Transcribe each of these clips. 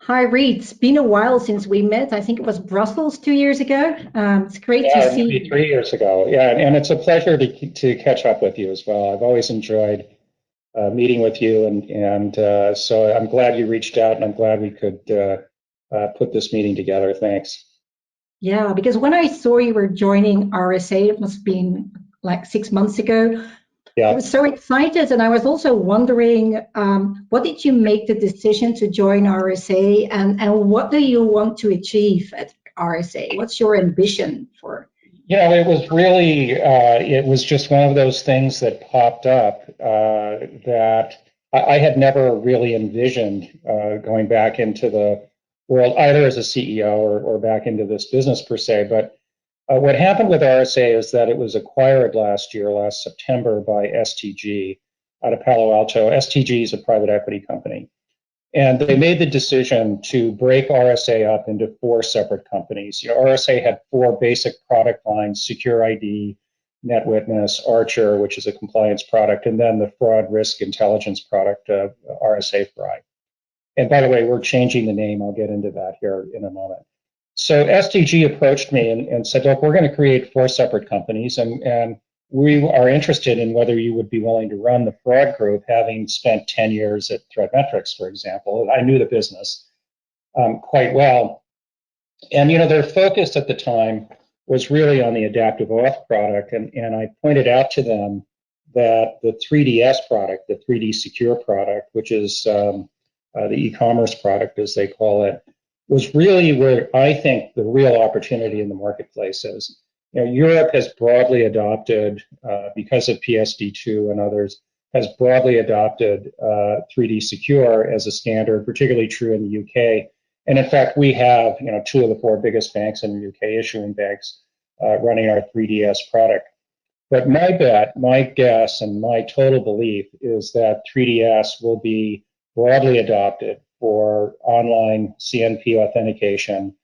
Hi, Reed. It's been a while since we met. I think it was Brussels 2 years ago. It's great to Yeah, see maybe you. 3 years ago. Yeah, and it's a pleasure to catch up with you as well. I've always enjoyed meeting with you, and so I'm glad you reached out, and I'm glad we could put this meeting together. Thanks. Yeah, because when I saw you were joining RSA, it must have been like 6 months ago. I Yeah. was so excited, and I was also wondering, what did you make the decision to join RSA, and what do you want to achieve at RSA? What's your ambition for? It was really, it was just one of those things that popped up that I had never really envisioned going back into the world, either as a CEO or back into this business per se. But what happened with RSA is that it was acquired last September, by STG out of Palo Alto. STG is a private equity company. And they made the decision to break RSA up into four separate companies. RSA had four basic product lines: Secure ID, NetWitness, Archer, which is a compliance product, and then the fraud risk intelligence product, RSA Fry. And by the way, we're changing the name. I'll get into that here in a moment. So STG approached me and said, look, we're going to create four separate companies, and we are interested in whether you would be willing to run the fraud group, having spent 10 years at ThreatMetrix, for example. I knew the business quite well. And, their focus at the time was really on the adaptive auth product. And I pointed out to them that the 3DS product, the 3D Secure product, which is the e-commerce product, as they call it, was really where I think the real opportunity in the marketplace is. Europe has broadly adopted, because of PSD2 and others, has broadly adopted 3D Secure as a standard, particularly true in the UK. And in fact, we have, two of the four biggest banks in the UK, issuing banks, running our 3DS product. But my bet, my guess, and my total belief is that 3DS will be broadly adopted for online CNP authentication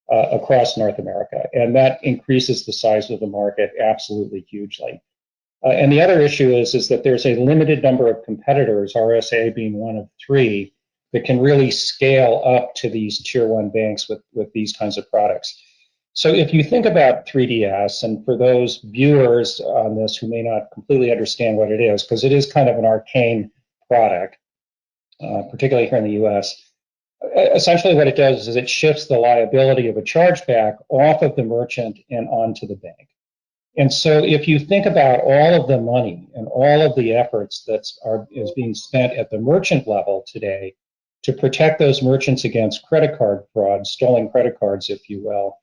across North America. And that increases the size of the market absolutely hugely. And the other issue is that there's a limited number of competitors, RSA being one of three, that can really scale up to these tier one banks with these kinds of products. So if you think about 3DS, and for those viewers on this who may not completely understand what it is, because it is kind of an arcane product, particularly here in the US, essentially what it does is it shifts the liability of a chargeback off of the merchant and onto the bank. And so if you think about all of the money and all of the efforts that is being spent at the merchant level today to protect those merchants against credit card fraud, stolen credit cards, if you will,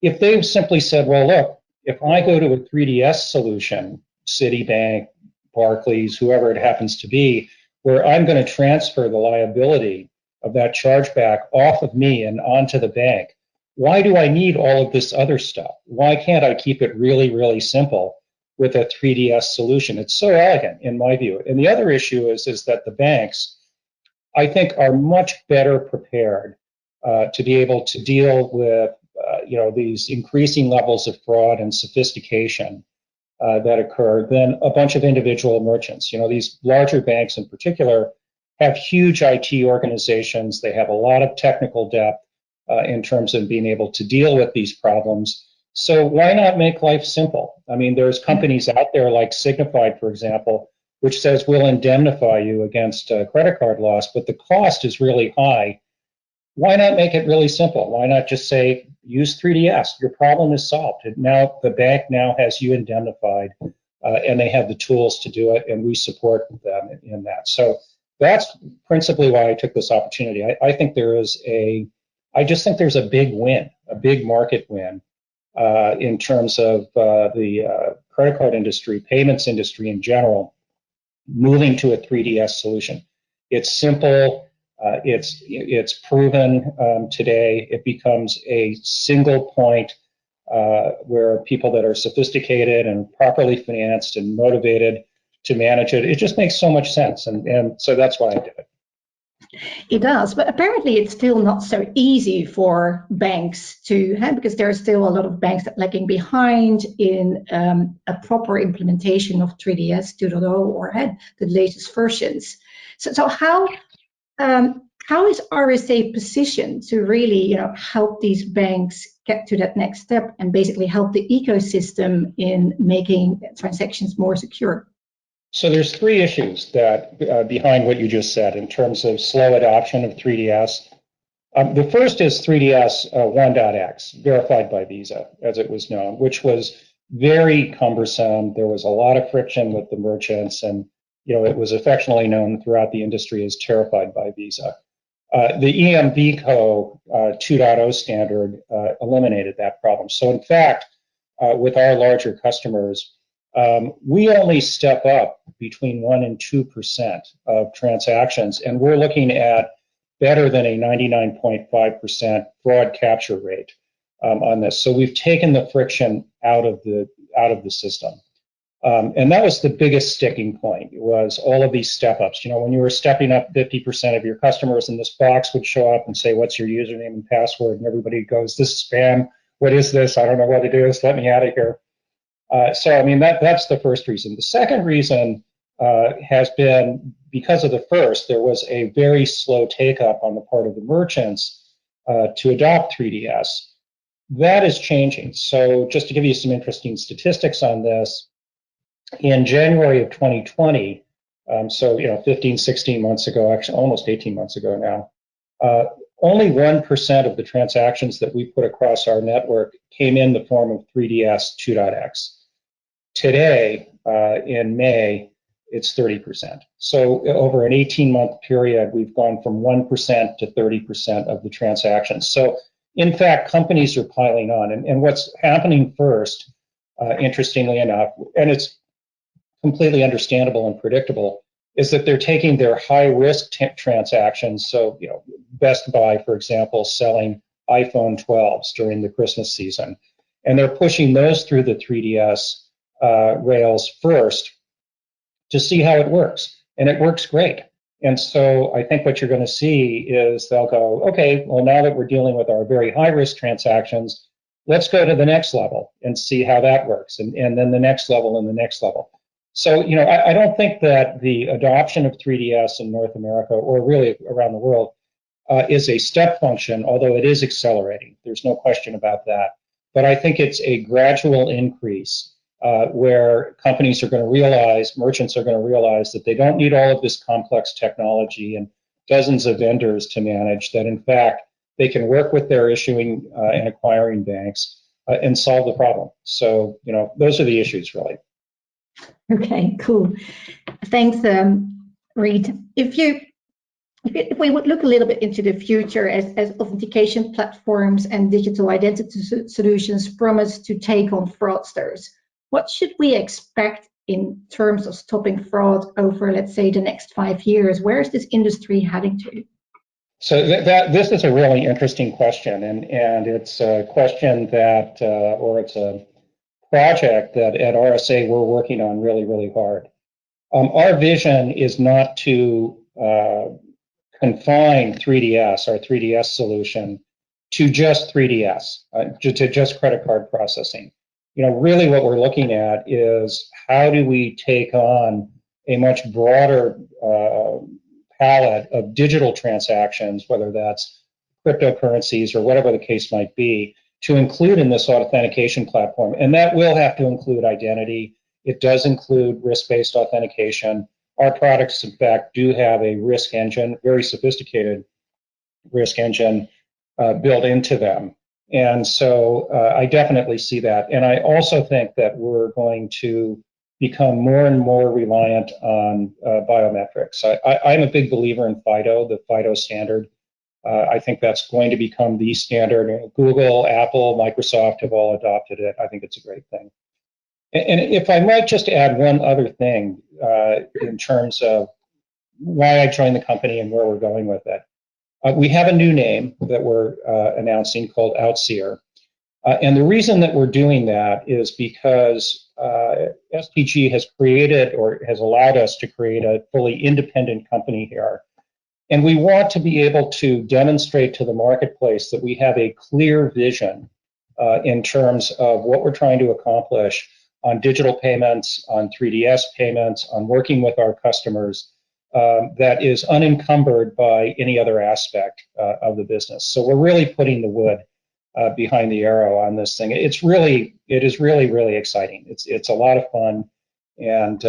if they've simply said, well, look, if I go to a 3DS solution, Citibank, Barclays, whoever it happens to be, where I'm going to transfer the liability of that chargeback off of me and onto the bank, why do I need all of this other stuff? Why can't I keep it really, really simple with a 3DS solution? It's so elegant, in my view. And the other issue is that the banks, I think, are much better prepared to be able to deal with these increasing levels of fraud and sophistication that occur than a bunch of individual merchants. These larger banks in particular have huge IT organizations. They have a lot of technical depth in terms of being able to deal with these problems. So why not make life simple? I mean, there's companies out there like Signified, for example, which says we'll indemnify you against credit card loss, but the cost is really high. Why not make it really simple? Why not just say, use 3DS, your problem is solved. Now the bank now has you indemnified, and they have the tools to do it, and we support them in that. So that's principally why I took this opportunity. I just think there's a big win, a big market win in terms of the credit card industry, payments industry in general, moving to a 3DS solution. It's simple. It's proven today. It becomes a single point where people that are sophisticated and properly financed and motivated to manage it, it just makes so much sense. And so that's why I did it. It does, but apparently it's still not so easy for banks to have, because there are still a lot of banks that lagging behind in a proper implementation of 3DS 2.0 or had the latest versions. So how how is RSA positioned to really, help these banks get to that next step and basically help the ecosystem in making transactions more secure? So there's three issues that behind what you just said in terms of slow adoption of 3DS. The first is 3DS 1.x, verified by Visa, as it was known, which was very cumbersome. There was a lot of friction with the merchants, and it was affectionately known throughout the industry as terrified by Visa. The EMVCo 2.0 standard eliminated that problem. So in fact, with our larger customers, we only step up between 1% and 2% of transactions, and we're looking at better than a 99.5% fraud capture rate on this. So we've taken the friction out of the system. And that was the biggest sticking point, was all of these step ups. When you were stepping up 50% of your customers, and this box would show up and say, what's your username and password? And everybody goes, this is spam. What is this? I don't know what it is. Let me out of here. So, I mean, that's the first reason. The second reason has been because of the first, there was a very slow take up on the part of the merchants to adopt 3DS. That is changing. So just to give you some interesting statistics on this, in January of 2020, so 15, 16 months ago, actually almost 18 months ago now, only 1% of the transactions that we put across our network came in the form of 3DS 2.x. Today, in May, it's 30%. So over an 18-month period, we've gone from 1% to 30% of the transactions. So in fact, companies are piling on. And what's happening first, interestingly enough, and it's completely understandable and predictable, is that they're taking their high-risk transactions. So, Best Buy, for example, selling iPhone 12s during the Christmas season, and they're pushing those through the 3DS rails first to see how it works, and it works great. And so I think what you're going to see is they'll go, okay, well, now that we're dealing with our very high-risk transactions, let's go to the next level and see how that works, and then the next level and the next level. So, I don't think that the adoption of 3DS in North America, or really around the world, is a step function, although it is accelerating. There's no question about that. But I think it's a gradual increase where companies are going to realize, merchants are going to realize that they don't need all of this complex technology and dozens of vendors to manage, that in fact, they can work with their issuing and acquiring banks and solve the problem. So, those are the issues, really. Okay, cool. Thanks, Reed. If we would look a little bit into the future as authentication platforms and digital identity solutions promise to take on fraudsters, what should we expect in terms of stopping fraud over, let's say, the next 5 years? Where is this industry heading to? So this is a really interesting question, and it's a question that, or it's a project that at RSA we're working on really, really hard. Our vision is not to confine 3DS, our 3DS solution, to just 3DS, to just credit card processing. Really what we're looking at is how do we take on a much broader palette of digital transactions, whether that's cryptocurrencies or whatever the case might be, to include in this authentication platform. And that will have to include identity. It does include risk-based authentication. Our products, in fact, do have a risk engine, very sophisticated risk engine built into them. And so I definitely see that. And I also think that we're going to become more and more reliant on biometrics. I'm a big believer in FIDO, the FIDO standard. I think that's going to become the standard. Google, Apple, Microsoft have all adopted it. I think it's a great thing. And if I might just add one other thing in terms of why I joined the company and where we're going with it. We have a new name that we're announcing called Outseer. And the reason that we're doing that is because SPG has created, or has allowed us to create, a fully independent company here. And we want to be able to demonstrate to the marketplace that we have a clear vision in terms of what we're trying to accomplish on digital payments, on 3DS payments, on working with our customers, that is unencumbered by any other aspect of the business. So we're really putting the wood behind the arrow on this thing. It is really, really exciting. It's a lot of fun. And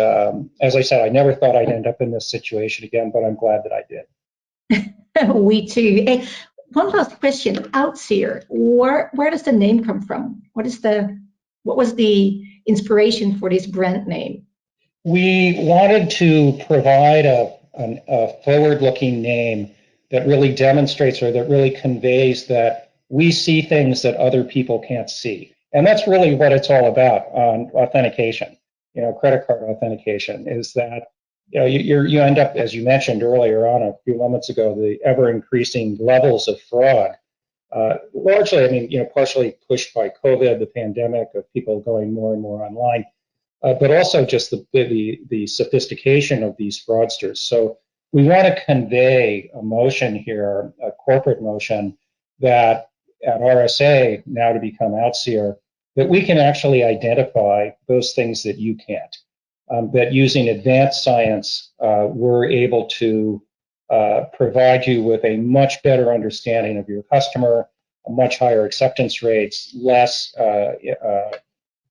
as I said, I never thought I'd end up in this situation again, but I'm glad that I did. We too. Hey, one last question. Outseer, where does the name come from? What was the inspiration for this brand name? We wanted to provide a forward-looking name that really demonstrates or that really conveys that we see things that other people can't see. And that's really what it's all about on authentication. Credit card authentication is that you end up, as you mentioned earlier on a few moments ago, the ever-increasing levels of fraud. Largely, I mean, partially pushed by COVID, the pandemic, of people going more and more online. But also just the sophistication of these fraudsters. So we want to convey a motion here, a corporate motion, that at RSA, now to become Outseer, that we can actually identify those things that you can't. That using advanced science, we're able to provide you with a much better understanding of your customer, a much higher acceptance rates, less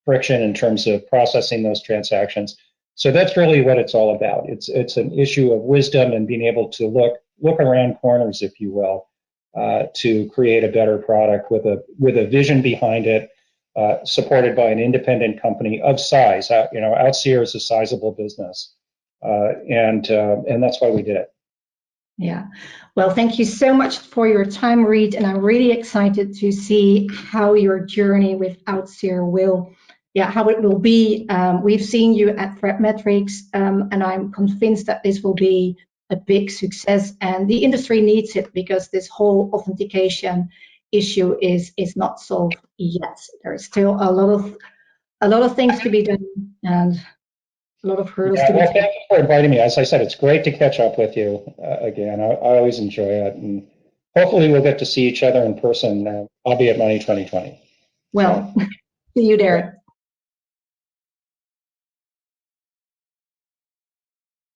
friction in terms of processing those transactions. So that's really what it's all about. It's an issue of wisdom and being able to look around corners, if you will, to create a better product with a vision behind it, supported by an independent company of size. Outseer is a sizable business, and that's why we did it. Yeah. Well, thank you so much for your time, Reed, and I'm really excited to see how your journey with Outseer will be. We've seen you at ThreatMetrics, and I'm convinced that this will be a big success, and the industry needs it because this whole authentication issue is not solved yet. There's still a lot of things to be done and a lot of hurdles to be taken. Thank you for inviting me. As I said, it's great to catch up with you again. I always enjoy it, and hopefully we'll get to see each other in person. I'll be at Money 2020. Well, see you there.